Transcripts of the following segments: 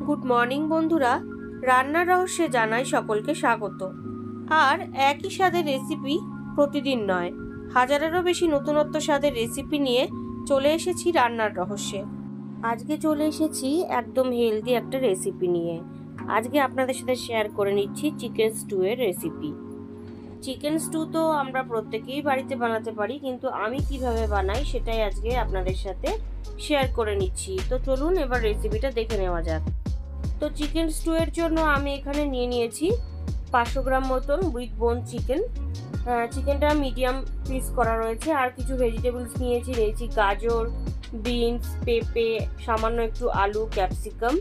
Good morning বন্ধুরা, রান্নার রহস্যে জানাই সকলকে স্বাগত। আর একই স্বাদের রেসিপি প্রতিদিন নয়, হাজারেরও বেশি নতুনত্ব স্বাদের রেসিপি নিয়ে চলে এসেছি রান্নার রহস্যে। আজকে চলে এসেছি একদম হেলদি একটা রেসিপি নিয়ে। আজকে আপনাদের সাথে শেয়ার করে নিচ্ছি চিকেন স্টু এর রেসিপি। চিকেন স্টু তো আমরা প্রত্যেকেই বাড়িতে বানাতে পারি, কিন্তু আমি কিভাবে বানাই সেটাই আজকে আপনাদের সাথে শেয়ার করে নিচ্ছি। তো চলুন এবার রেসিপিটা দেখে নেওয়া যাক। তো চিকেন স্টু এর জন্য আমি এখানে নিয়ে নিয়েছি 500 গ্রাম মতন উইথ বোন চিকেন। চিকেনটা মিডিয়াম পিস করা রয়েছে। আর কিছু ভেজিটেবলস নিয়েছি গাজর, বিনস, পেঁপে, সামান্য একটু আলু, ক্যাপসিকাম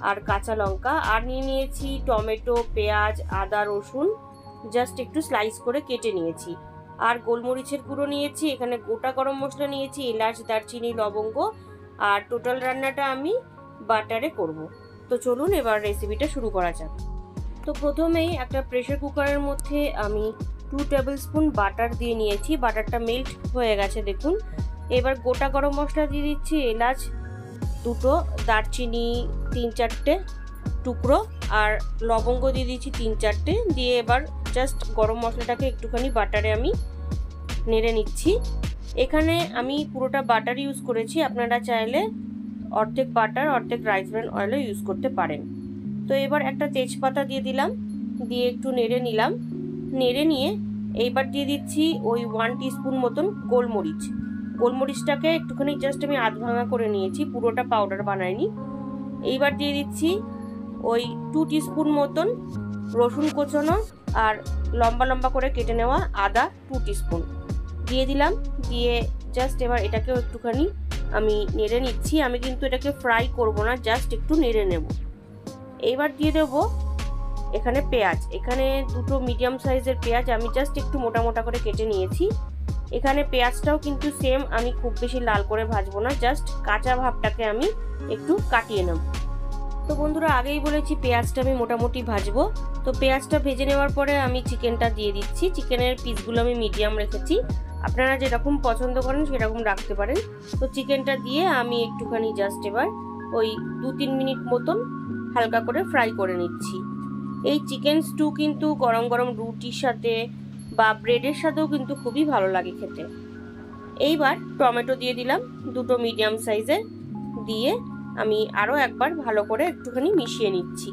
আর কাঁচা লঙ্কা। আর নিয়েছি টমেটো, পেঁয়াজ, আদা, রসুন জাস্ট একটু স্লাইস করে কেটে নিয়েছি। আর গোলমরিচের গুঁড়ো নিয়েছি, এখানে গোটা গরম মশলা নিয়েছি, এলাচ, দারচিনি, লবঙ্গ। আর টোটাল রান্নাটা আমি বাটারে করব। তো চলুন এবার রেসিপিটা শুরু করা যাক। তো প্রথমেই একটা প্রেসার কুকারের মধ্যে আমি 2 টেবিল স্পুন বাটার দিয়ে নিয়েছি। বাটারটা মেল্ট হয়ে গেছে দেখুন। এবার গোটা গরম মশলা দিয়ে দিচ্ছি, এলাচ 2টো, দারচিনি 3-4টে টুকরো, আর লবঙ্গ দিয়ে দিচ্ছি 3-4টে। দিয়ে এবার জাস্ট গরম মশলাটাকে একটুখানি বাটারে আমি নেড়ে নিচ্ছি। এখানে আমি পুরোটা বাটার ইউজ করেছি, আপনারা চাইলে অর্ধেক বাটার অর্ধেক রাইস ব্র্যান অয়েলও ইউজ করতে পারেন। তো এবার একটা তেজপাতা দিয়ে দিলাম, দিয়ে একটু নেড়ে নিলাম। নেড়ে নিয়ে এইবার দিয়ে দিচ্ছি ওই 1 টিস্পুন মতন গোলমরিচ। গোলমরিচটাকে একটুখানি জাস্ট আমি আধ ভাঙা করে নিয়েছি, পুরোটা পাউডার বানাইনি। এইবার দিয়ে দিচ্ছি ওই 2 টিস্পুন মতন রসুন কোচানো আর লম্বা লম্বা করে কেটে নেওয়া আদা 2 টিস্পুন দিয়ে দিলাম। দিয়ে জাস্ট এবার এটাকেও একটুখানি আমি নেড়ে নিচ্ছি। আমি কিন্তু এটাকে ফ্রাই করব না, জাস্ট একটু নেড়ে নেব। এইবার দিয়ে দেবো এখানে পেঁয়াজ। এখানে 2টো মিডিয়াম সাইজের পেঁয়াজ আমি জাস্ট একটু মোটা মোটা করে কেটে নিয়েছি। এখানে পেঁয়াজটাও কিন্তু সেম, আমি খুব বেশি লাল করে ভাজবো না, জাস্ট কাঁচা ভাবটাকে আমি একটু কাটিয়ে নেব। তো বন্ধুরা, আগেই বলেছি পেঁয়াজটা আমি মোটামুটি ভাজবো। তো পেঁয়াজটা ভেজে নেওয়ার পরে আমি চিকেনটা দিয়ে দিচ্ছি। চিকেনের পিসগুলো আমি মিডিয়াম রেখেছি, আপনারা যেরকম পছন্দ করেন সেরকম রাখতে পারেন। তো চিকেনটা দিয়ে আমি একটুখানি জাস্ট এবার ওই 2-3 মিনিট মতন হালকা করে ফ্রাই করে নিচ্ছি। এই চিকেন স্টু কিন্তু গরম গরম রুটির সাথে বা ব্রেডের সাথেও কিন্তু খুবই ভালো লাগে খেতে। এইবার টমেটো দিয়ে দিলাম 2টো মিডিয়াম সাইজের, দিয়ে আমি আরও একবার ভালো করে একটুখানি মিশিয়ে নিচ্ছি।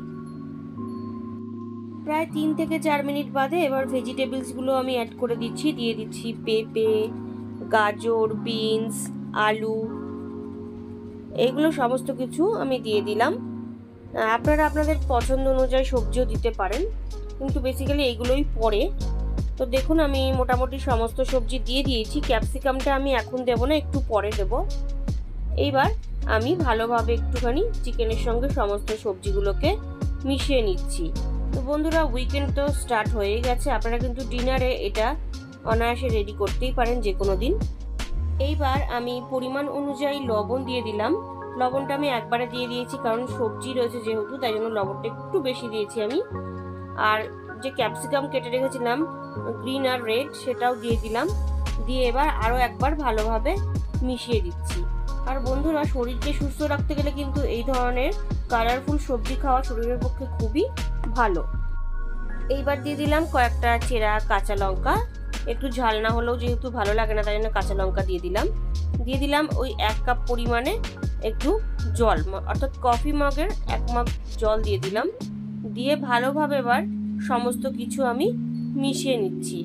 প্রায় 3 থেকে 4 মিনিট বাদে এবার ভেজিটেবলসগুলো আমি অ্যাড করে দিচ্ছি। দিয়ে দিচ্ছি পেঁপে, গাজর, বিনস, আলু, এগুলো সমস্ত কিছু আমি দিয়ে দিলাম। আপনারা আপনাদের পছন্দ অনুযায়ী সবজিও দিতে পারেন, কিন্তু বেসিক্যালি এইগুলোই পড়ে। তো দেখুন আমি মোটামুটি সমস্ত সবজি দিয়ে দিয়েছি। ক্যাপসিকামটা আমি এখন দেবো না, একটু পরে দেবো। এইবার আমি ভালোভাবে একটুখানি চিকেনের সঙ্গে সমস্ত সবজিগুলোকে মিশিয়ে নিচ্ছি। তো বন্ধুরা, উইকেন্ড তো স্টার্ট হয়ে গেছে, আপনারা কিন্তু ডিনারে এটা অনায়াসে রেডি করতেই পারেন যে কোনো দিন। এইবার আমি পরিমাণ অনুযায়ী লবণ দিয়ে দিলাম। লবণটা আমি একবারে দিয়ে দিয়েছি, কারণ সবজি রয়েছে যেহেতু, তাই জন্য লবণটা একটু বেশি দিয়েছি আমি। আর যে ক্যাপসিকাম কেটে রেখেছিলাম গ্রিন আর রেড, সেটাও দিয়ে দিলাম। দিয়ে এবার আরও একবার ভালোভাবে মিশিয়ে দিচ্ছি। আর বন্ধুরা, শরীরকে সুস্থ রাখতে গেলে কিন্তু এই ধরনের কালারফুল সবজি খাওয়া শরীরের পক্ষে খুবই ভালো। এইবার দিয়ে দিলাম কয়েকটা চেরা কাঁচা লঙ্কা। একটু ঝাল না হলেও যেহেতু ভালো লাগে না, তাই জন্য কাঁচা লঙ্কা দিয়ে দিলাম। দিয়ে দিলাম ওই 1 কাপ পরিমাণে একটু জল, অর্থাৎ কফি মগের 1 মগ জল দিয়ে দিলাম। দিয়ে ভালোভাবে এবার সমস্ত কিছু আমি মিশিয়ে নিচ্ছি।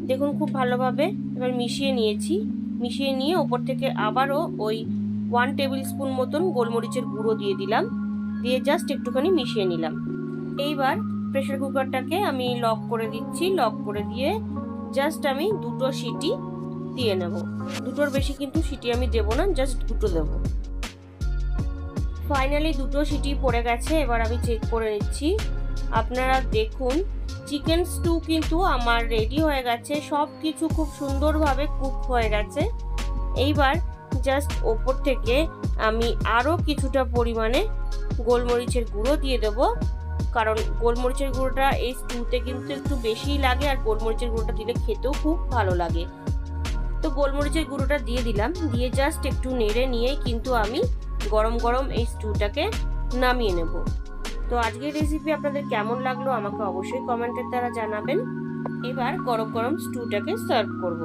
দেখুন খুব ভালোভাবে এবার মিশিয়ে নিয়েছি। মিশিয়ে নিয়ে ওপর থেকে আবারও ওই 1 টেবিল স্পুন মতন গোলমরিচের গুঁড়ো দিয়ে দিলাম। দিয়ে জাস্ট একটুখানি মিশিয়ে নিলাম। এইবার প্রেসার কুকারটাকে আমি লক করে দিচ্ছি। লক করে দিয়ে জাস্ট আমি 2টো সিটি দিয়ে নেব। 2টোর বেশি কিন্তু সিটি আমি দেবো না, জাস্ট 2টো দেবো। ফাইনালি 2টো সিটি পড়ে গেছে। এবার আমি চেক করে নিচ্ছি। আপনারা দেখুন চিকেন স্টু কিন্তু আমার রেডি হয়ে গেছে, সব কিছু খুব সুন্দরভাবে কুক হয়ে গেছে। এইবার জাস্ট ওপর থেকে আমি আরও কিছুটা পরিমাণে গোলমরিচের গুঁড়ো দিয়ে দেবো, কারণ গোলমরিচের গুঁড়োটা এই স্টুতে কিন্তু একটু বেশিই লাগে, আর গোলমরিচের গুঁড়োটা দিলে খেতেও খুব ভালো লাগে। তো গোলমরিচের গুঁড়োটা দিয়ে দিলাম। দিয়ে জাস্ট একটু নেড়ে নিয়েই কিন্তু আমি গরম গরম এই স্টুটাকে নামিয়ে নেব। তো আজকের রেসিপি আপনাদের কেমন লাগলো আমাকে অবশ্যই কমেন্টের দ্বারা জানাবেন। এবার গরম গরম স্টুটাকে সার্ভ করব।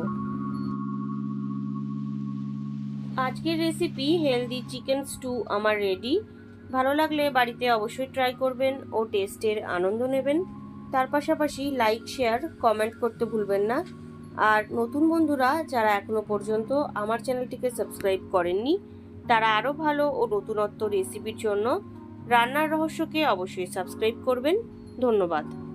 আজকের রেসিপি হেলদি চিকেন স্টু আমার রেডি। ভালো লাগলে বাড়িতে অবশ্যই ট্রাই করবেন ও টেস্টের আনন্দ নেবেন। তার পাশাপাশি লাইক, শেয়ার, কমেন্ট করতে ভুলবেন না। আর নতুন বন্ধুরা যারা এখনো পর্যন্ত আমার চ্যানেলটিকে সাবস্ক্রাইব করেননি, তারা আরও ভালো ও নতুনত্ব রেসিপির জন্য রান্নার রহস্যকে অবশ্যই সাবস্ক্রাইব করবেন। ধন্যবাদ।